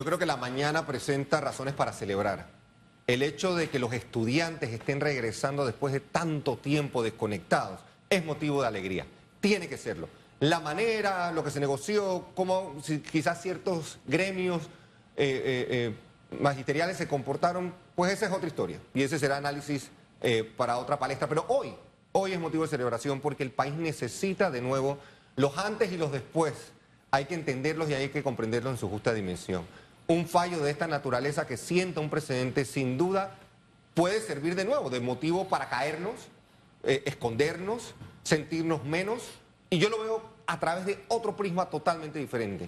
Yo creo que la mañana presenta razones para celebrar. El hecho de que los estudiantes estén regresando después de tanto tiempo desconectados es motivo de alegría. Tiene que serlo. La manera, lo que se negoció, cómo quizás ciertos gremios magisteriales se comportaron, pues esa es otra historia. Y ese será análisis para otra palestra. Pero hoy es motivo de celebración porque el país necesita de nuevo los antes y los después. Hay que entenderlos y hay que comprenderlos en su justa dimensión. Un fallo de esta naturaleza que sienta un precedente, sin duda, puede servir de nuevo de motivo para caernos, escondernos, sentirnos menos. Y yo lo veo a través de otro prisma totalmente diferente.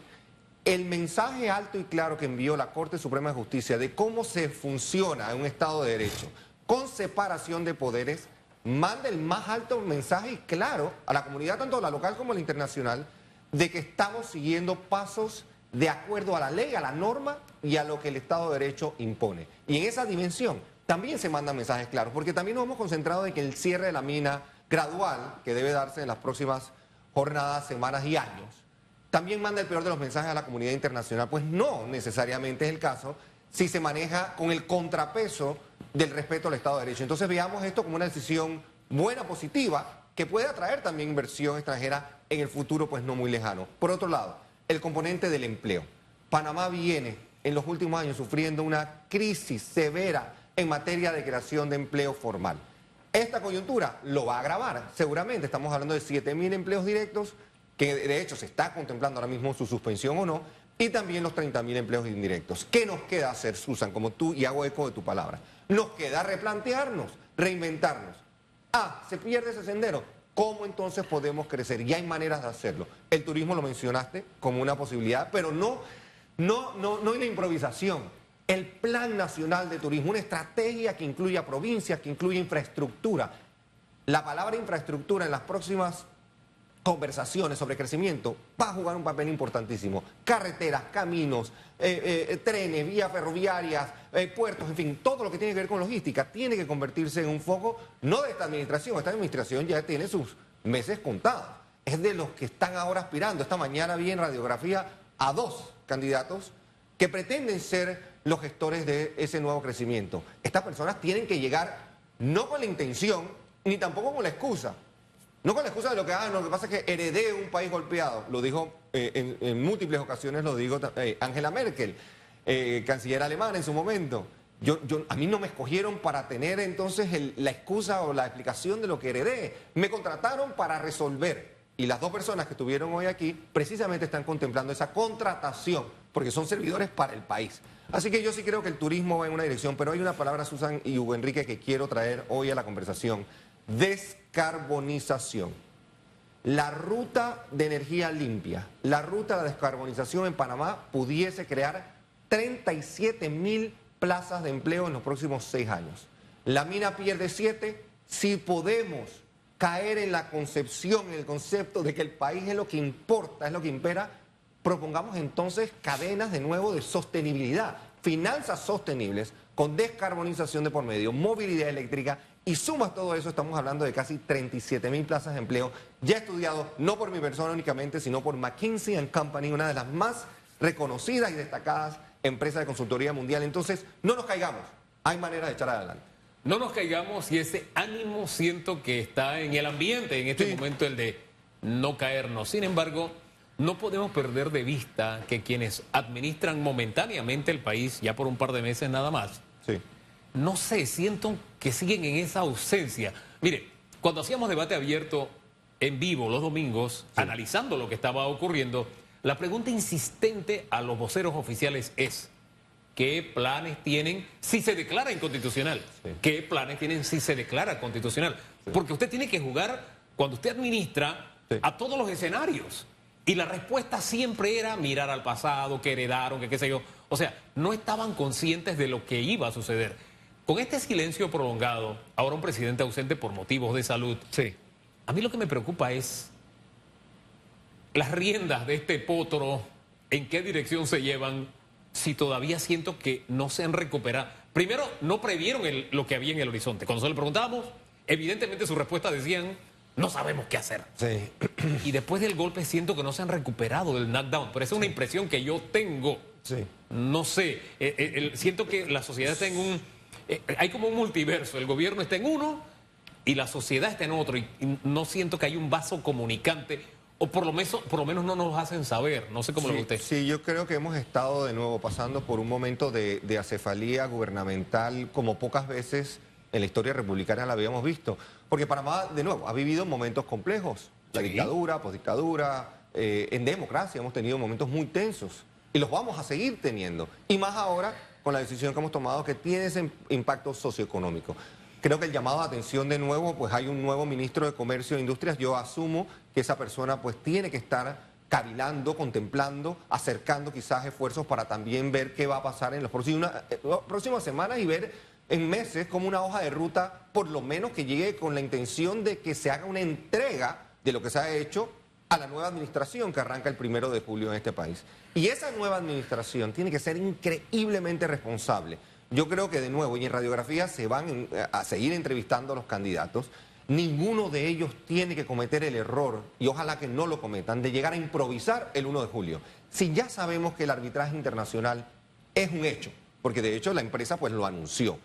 El mensaje alto y claro que envió la Corte Suprema de Justicia de cómo se funciona en un Estado de Derecho, con separación de poderes, manda el más alto mensaje y claro a la comunidad, tanto la local como la internacional, de que estamos siguiendo pasos de acuerdo a la ley, a la norma y a lo que el Estado de Derecho impone. Y en esa dimensión también se mandan mensajes claros, porque también nos hemos concentrado en que el cierre de la mina gradual, que debe darse en las próximas jornadas, semanas y años, también manda el peor de los mensajes a la comunidad internacional. Pues no necesariamente es el caso si se maneja con el contrapeso del respeto al Estado de Derecho. Entonces veamos esto como una decisión buena, positiva, que puede atraer también inversión extranjera en el futuro, pues no muy lejano. Por otro lado, el componente del empleo. Panamá viene en los últimos años sufriendo una crisis severa en materia de creación de empleo formal. Esta coyuntura lo va a agravar, seguramente. Estamos hablando de 7.000 empleos directos, que de hecho se está contemplando ahora mismo su suspensión o no, y también los 30.000 empleos indirectos. ¿Qué nos queda hacer, Susan, como tú, y hago eco de tu palabra? Nos queda replantearnos, reinventarnos. Se pierde ese sendero. ¿Cómo entonces podemos crecer? Y hay maneras de hacerlo. El turismo lo mencionaste como una posibilidad, pero no en la improvisación. El Plan Nacional de Turismo, una estrategia que incluya provincias, que incluya infraestructura. La palabra infraestructura en las próximas conversaciones sobre crecimiento va a jugar un papel importantísimo. Carreteras, caminos, trenes, vías ferroviarias, puertos, en fin, todo lo que tiene que ver con logística tiene que convertirse en un foco, no de esta administración. Esta administración ya tiene sus meses contados. Es de los que están ahora aspirando. Esta mañana vi en radiografía a 2 candidatos que pretenden ser los gestores de ese nuevo crecimiento. Estas personas tienen que llegar no con la intención, ni tampoco con la excusa. No con la excusa de lo que lo que pasa es que heredé un país golpeado. Lo dijo en múltiples ocasiones, lo dijo Angela Merkel, canciller alemana en su momento. A mí no me escogieron para tener entonces la excusa o la explicación de lo que heredé. Me contrataron para resolver. Y las 2 personas que estuvieron hoy aquí precisamente están contemplando esa contratación, porque son servidores para el país. Así que yo sí creo que el turismo va en una dirección, pero hay una palabra, Susan y Hugo Enrique, que quiero traer hoy a la conversación. Descarbonización. La ruta de energía limpia, la ruta de la descarbonización en Panamá pudiese crear 37.000 plazas de empleo en los próximos 6 años. La mina pierde 7. Si podemos caer en la concepción, en el concepto de que el país es lo que importa, es lo que impera, propongamos entonces cadenas de nuevo de sostenibilidad, finanzas sostenibles con descarbonización de por medio, movilidad eléctrica. Y sumas todo eso, estamos hablando de casi 37.000 plazas de empleo, ya estudiado no por mi persona únicamente, sino por McKinsey & Company, una de las más reconocidas y destacadas empresas de consultoría mundial. Entonces, no nos caigamos, hay maneras de echar adelante. No nos caigamos y ese ánimo siento que está en el ambiente en este momento, el de no caernos. Sin embargo, no podemos perder de vista que quienes administran momentáneamente el país, ya por un par de meses nada más, no sé, siento que siguen en esa ausencia. Mire, cuando hacíamos debate abierto en vivo los domingos, analizando lo que estaba ocurriendo, la pregunta insistente a los voceros oficiales es: ¿qué planes tienen si se declara inconstitucional? ¿Qué planes tienen si se declara constitucional? Porque usted tiene que jugar, cuando usted administra, a todos los escenarios. Y la respuesta siempre era mirar al pasado, que heredaron, que qué sé yo. O sea, no estaban conscientes de lo que iba a suceder. Con este silencio prolongado, ahora un presidente ausente por motivos de salud, a mí lo que me preocupa es las riendas de este potro, en qué dirección se llevan, si todavía siento que no se han recuperado. Primero, no previeron lo que había en el horizonte. Cuando se le preguntábamos, evidentemente su respuesta decían: no sabemos qué hacer. Y después del golpe siento que no se han recuperado del knockdown. Pero esa es una impresión que yo tengo. no sé, siento que la sociedad está en un... hay como un multiverso, el gobierno está en uno y la sociedad está en otro, y no siento que hay un vaso comunicante, o por lo menos no nos hacen saber, no sé cómo lo ve usted. Sí, yo creo que hemos estado de nuevo pasando por un momento de acefalía gubernamental como pocas veces en la historia republicana la habíamos visto, porque Panamá, de nuevo, ha vivido momentos complejos, la Sí. dictadura, postdictadura, en democracia hemos tenido momentos muy tensos y los vamos a seguir teniendo, y más ahora con la decisión que hemos tomado que tiene ese impacto socioeconómico. Creo que el llamado de atención de nuevo, pues hay un nuevo ministro de Comercio e Industrias, yo asumo que esa persona pues tiene que estar cavilando, contemplando, acercando quizás esfuerzos para también ver qué va a pasar en las próximas semanas y ver en meses como una hoja de ruta, por lo menos que llegue con la intención de que se haga una entrega de lo que se ha hecho a la nueva administración que arranca el 1 de julio en este país. Y esa nueva administración tiene que ser increíblemente responsable. Yo creo que de nuevo, y en radiografía se van a seguir entrevistando a los candidatos, ninguno de ellos tiene que cometer el error, y ojalá que no lo cometan, de llegar a improvisar el 1 de julio. Si ya sabemos que el arbitraje internacional es un hecho, porque de hecho la empresa pues lo anunció,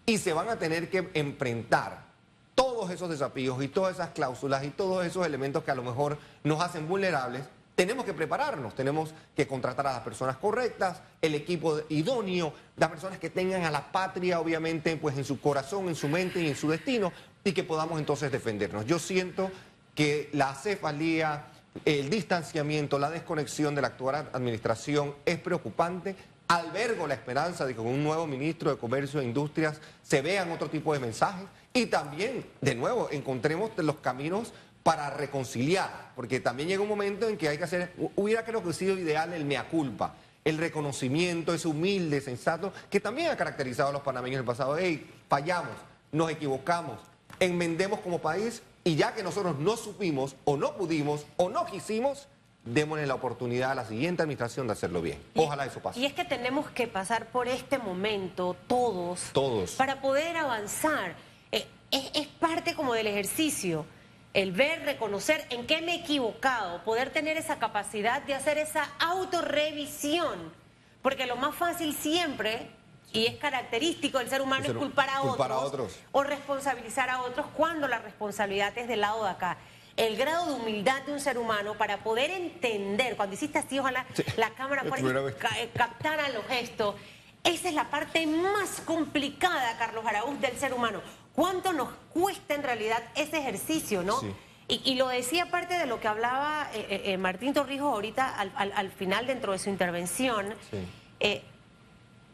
y se van a tener que enfrentar todos esos desafíos y todas esas cláusulas y todos esos elementos que a lo mejor nos hacen vulnerables, tenemos que prepararnos, tenemos que contratar a las personas correctas, el equipo idóneo, las personas que tengan a la patria obviamente pues en su corazón, en su mente y en su destino, y que podamos entonces defendernos. Yo siento que la acefalía, el distanciamiento, la desconexión de la actual administración es preocupante. Albergo la esperanza de que con un nuevo ministro de Comercio e Industrias se vean otro tipo de mensajes y también, de nuevo, encontremos los caminos para reconciliar, porque también llega un momento en que hay que hacer, hubiera creo que sido ideal el mea culpa, el reconocimiento, ese humilde, sensato, que también ha caracterizado a los panameños en el pasado. Hey, fallamos, nos equivocamos, enmendemos como país, y ya que nosotros no supimos, o no pudimos, o no quisimos, démosle la oportunidad a la siguiente administración de hacerlo bien. Ojalá eso pase. Y es que tenemos que pasar por este momento todos, para poder avanzar. Es parte como del ejercicio. El ver, reconocer en qué me he equivocado, poder tener esa capacidad de hacer esa autorrevisión. Porque lo más fácil siempre, y es característico del ser humano, es culpar a otros o responsabilizar a otros cuando la responsabilidad es del lado de acá. El grado de humildad de un ser humano para poder entender, cuando hiciste así, ojalá la cámara captara los gestos, esa es la parte más complicada, Carlos Araúz, del ser humano. ¿Cuánto nos cuesta en realidad ese ejercicio, no? Sí. Y lo decía parte de lo que hablaba Martín Torrijos ahorita al final dentro de su intervención. Sí.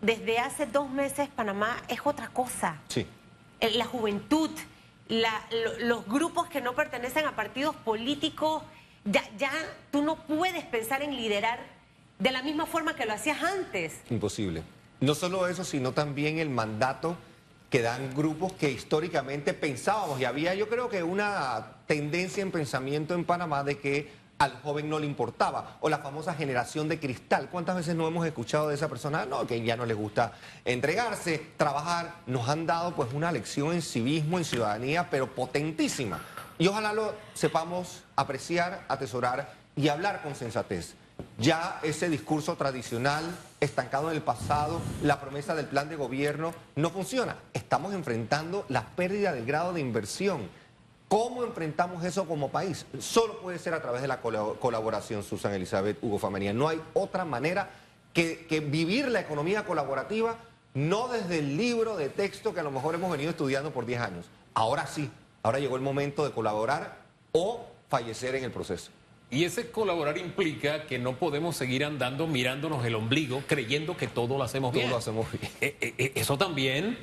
Desde hace 2 meses Panamá es otra cosa. Sí. La juventud, los grupos que no pertenecen a partidos políticos, ya tú no puedes pensar en liderar de la misma forma que lo hacías antes. Imposible. No solo eso, sino también el mandato que dan grupos que históricamente pensábamos, y había yo creo que una tendencia en pensamiento en Panamá de que al joven no le importaba, o la famosa generación de cristal. ¿Cuántas veces no hemos escuchado de esa persona? No, que ya no les gusta entregarse, trabajar. Nos han dado pues una lección en civismo, en ciudadanía, pero potentísima. Y ojalá lo sepamos apreciar, atesorar y hablar con sensatez. Ya ese discurso tradicional, estancado en el pasado, la promesa del plan de gobierno, no funciona. Estamos enfrentando la pérdida del grado de inversión. ¿Cómo enfrentamos eso como país? Solo puede ser a través de la colaboración, Susan Elizabeth, Hugo Famanía. No hay otra manera que vivir la economía colaborativa, no desde el libro de texto que a lo mejor hemos venido estudiando por 10 años. Ahora sí, ahora llegó el momento de colaborar o fallecer en el proceso. Y ese colaborar implica que no podemos seguir andando mirándonos el ombligo, creyendo que todo lo hacemos bien. Todo lo hacemos bien. Eso también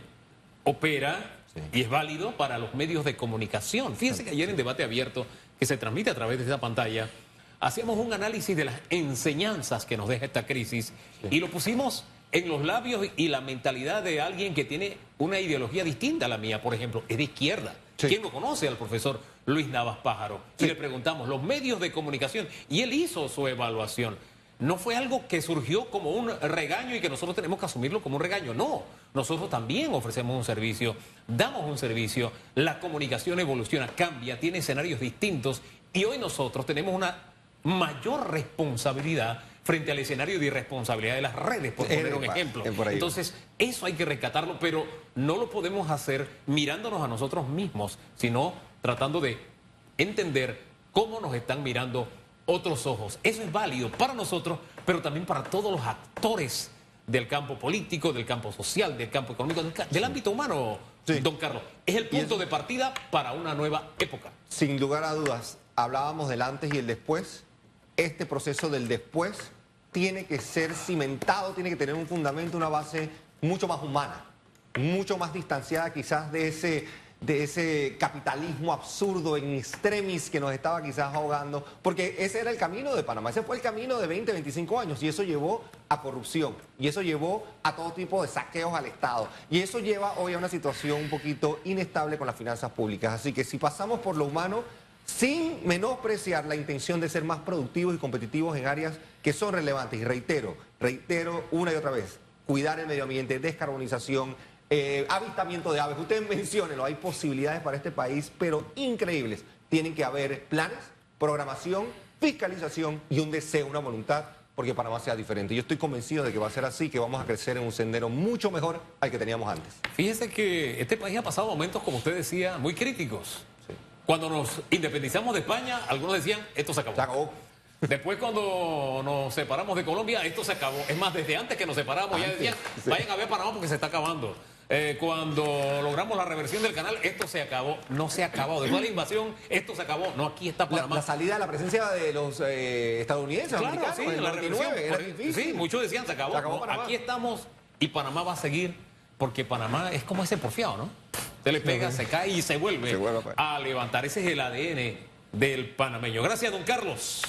opera y es válido para los medios de comunicación. Fíjense que ayer en Debate Abierto, que se transmite a través de esta pantalla, hacíamos un análisis de las enseñanzas que nos deja esta crisis y lo pusimos en los labios y la mentalidad de alguien que tiene una ideología distinta a la mía, por ejemplo, es de izquierda. Sí. ¿Quién lo conoce al profesor Luis Navas Pájaro? Y le preguntamos, los medios de comunicación, y él hizo su evaluación. No fue algo que surgió como un regaño y que nosotros tenemos que asumirlo como un regaño. No, nosotros también ofrecemos un servicio, damos un servicio, la comunicación evoluciona, cambia, tiene escenarios distintos y hoy nosotros tenemos una mayor responsabilidad frente al escenario de irresponsabilidad de las redes, por poner un ejemplo. Entonces, eso hay que rescatarlo, pero no lo podemos hacer mirándonos a nosotros mismos, sino tratando de entender cómo nos están mirando otros ojos. Eso es válido para nosotros, pero también para todos los actores del campo político, del campo social, del campo económico, del ámbito humano, don Carlos. Es el punto de partida para una nueva época. Sin lugar a dudas, hablábamos del antes y el después. Este proceso del después tiene que ser cimentado, tiene que tener un fundamento, una base mucho más humana, mucho más distanciada quizás de ese capitalismo absurdo en extremis que nos estaba quizás ahogando, porque ese era el camino de Panamá, ese fue el camino de 20, 25 años, y eso llevó a corrupción, y eso llevó a todo tipo de saqueos al Estado, y eso lleva hoy a una situación un poquito inestable con las finanzas públicas. Así que si pasamos por lo humano, sin menospreciar la intención de ser más productivos y competitivos en áreas que son relevantes, y reitero una y otra vez, cuidar el medio ambiente, descarbonización, avistamiento de aves, ustedes menciónenlo, hay posibilidades para este país, pero increíbles. Tienen que haber planes, programación, fiscalización y un deseo, una voluntad, porque Panamá sea diferente. Yo estoy convencido de que va a ser así, que vamos a crecer en un sendero mucho mejor al que teníamos antes. Fíjese que este país ha pasado momentos, como usted decía, muy críticos. Sí. Cuando nos independizamos de España, algunos decían, esto se acabó. Se acabó. Después cuando nos separamos de Colombia, esto se acabó. Es más, desde antes que nos separamos ya decían, vayan a ver Panamá porque se está acabando. Cuando logramos la reversión del canal, esto se acabó. No se ha acabado. Después de la invasión, esto se acabó. No, aquí está Panamá. La salida de la presencia de los estadounidenses, claro, americanos, sí, en la reversión. era difícil. Sí, muchos decían, se acabó. No, aquí estamos y Panamá va a seguir, porque Panamá es como ese porfiado, ¿no? Se le pega, se cae y se vuelve a levantar. Ese es el ADN del panameño. Gracias, don Carlos.